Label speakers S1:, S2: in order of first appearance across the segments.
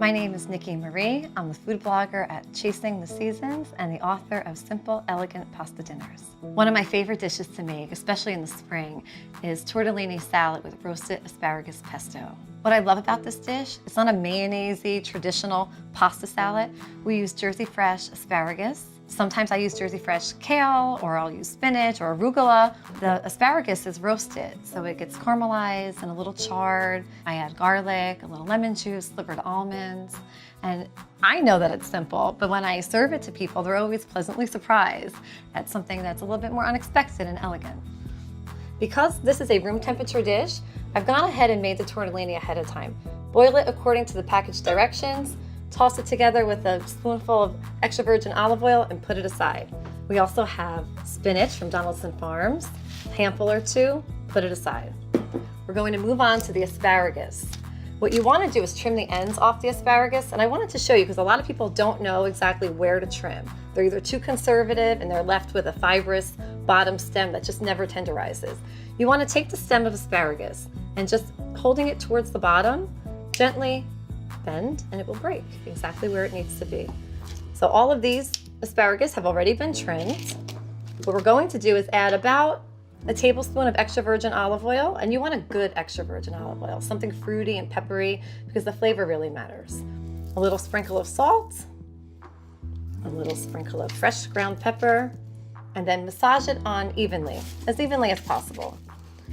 S1: My name is Nikki Marie. I'm the food blogger at Chasing the Seasons and the author of Simple, Elegant Pasta Dinners. One of my favorite dishes to make, especially in the spring, is tortellini salad with roasted asparagus pesto. What I love about this dish, it's not a mayonnaise-y traditional pasta salad. We use Jersey fresh asparagus. Sometimes I use Jersey fresh kale, or I'll use spinach or arugula. The asparagus is roasted, so it gets caramelized and a little charred. I add garlic, a little lemon juice, slivered almonds, and I know that it's simple, but when I serve it to people, they're always pleasantly surprised at something that's a little bit more unexpected and elegant. Because this is a room temperature dish, I've gone ahead and made the tortellini ahead of time. Boil it according to the package directions, toss it together with a spoonful of extra virgin olive oil and put it aside. We also have spinach from Donaldson Farms, a handful or two, put it aside. We're going to move on to the asparagus. What you want to do is trim the ends off the asparagus, and I wanted to show you because a lot of people don't know exactly where to trim. They're either too conservative and they're left with a fibrous bottom stem that just never tenderizes. You want to take the stem of asparagus and just holding it towards the bottom, gently bend and it will break exactly where it needs to be. So all of these asparagus have already been trimmed. What we're going to do is add about a tablespoon of extra virgin olive oil, and you want a good extra virgin olive oil, something fruity and peppery because the flavor really matters. A little sprinkle of salt, a little sprinkle of fresh ground pepper, and then massage it on evenly as possible.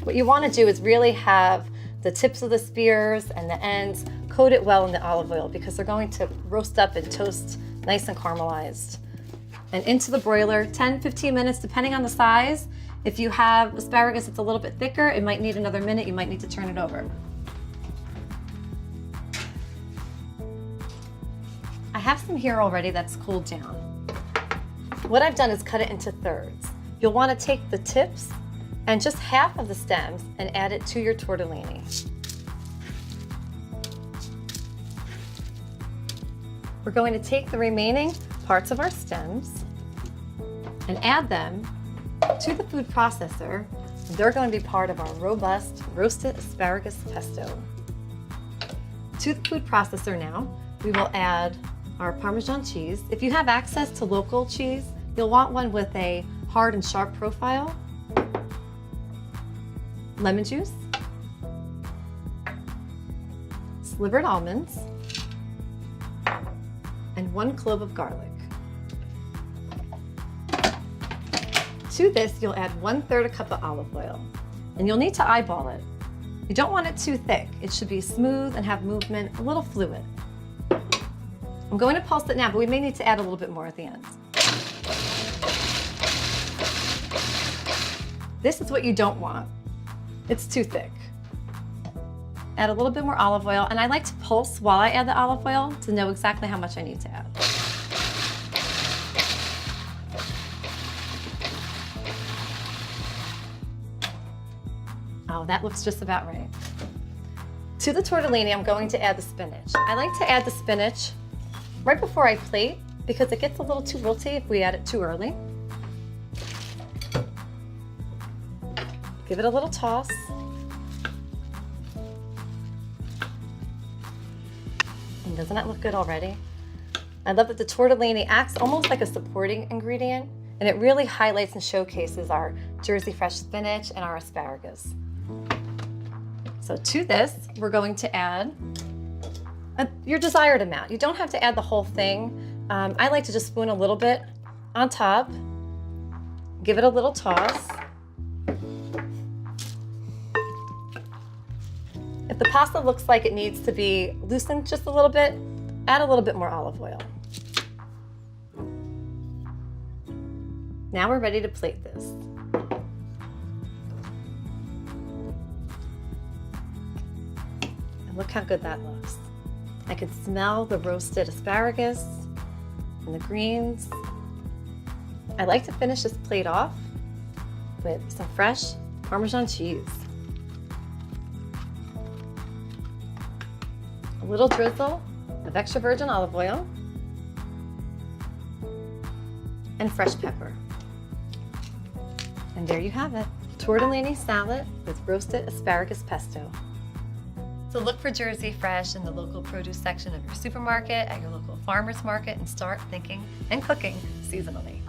S1: What you want to do is really have the tips of the spears and the ends coat it well in the olive oil because they're going to roast up and toast nice and caramelized. And into the broiler, 10-15 minutes depending on the size. If you have asparagus that's a little bit thicker, it might need another minute, you might need to turn it over. I have some here already that's cooled down. What I've done is cut it into thirds. You'll want to take the tips and just half of the stems and add it to your tortellini. We're going to take the remaining parts of our stems and add them to the food processor. They're going to be part of our robust roasted asparagus pesto. To the food processor now, we will add our Parmesan cheese. If you have access to local cheese, you'll want one with a hard and sharp profile. Lemon juice, slivered almonds, and 1 clove of garlic. To this, you'll add 1/3 a cup of olive oil, and you'll need to eyeball it. You don't want it too thick. It should be smooth and have movement, a little fluid. I'm going to pulse it now, but we may need to add a little bit more at the end. This is what you don't want. It's too thick. Add a little bit more olive oil, and I like to pulse while I add the olive oil to know exactly how much I need to add. Oh, that looks just about right. To the tortellini, I'm going to add the spinach. I like to add the spinach right before I plate because it gets a little too wilty if we add it too early. Give it a little toss. And doesn't that look good already? I love that the tortellini acts almost like a supporting ingredient, and it really highlights and showcases our Jersey fresh spinach and our asparagus. So to this, we're going to add your desired amount. You don't have to add the whole thing. I like to just spoon a little bit on top, give it a little toss. If the pasta looks like it needs to be loosened just a little bit, add a little bit more olive oil. Now we're ready to plate this. And look how good that looks. I can smell the roasted asparagus and the greens. I like to finish this plate off with some fresh Parmesan cheese. A little drizzle of extra virgin olive oil and fresh pepper. And there you have it, tortellini salad with roasted asparagus pesto. So look for Jersey Fresh in the local produce section of your supermarket, at your local farmer's market, and start thinking and cooking seasonally.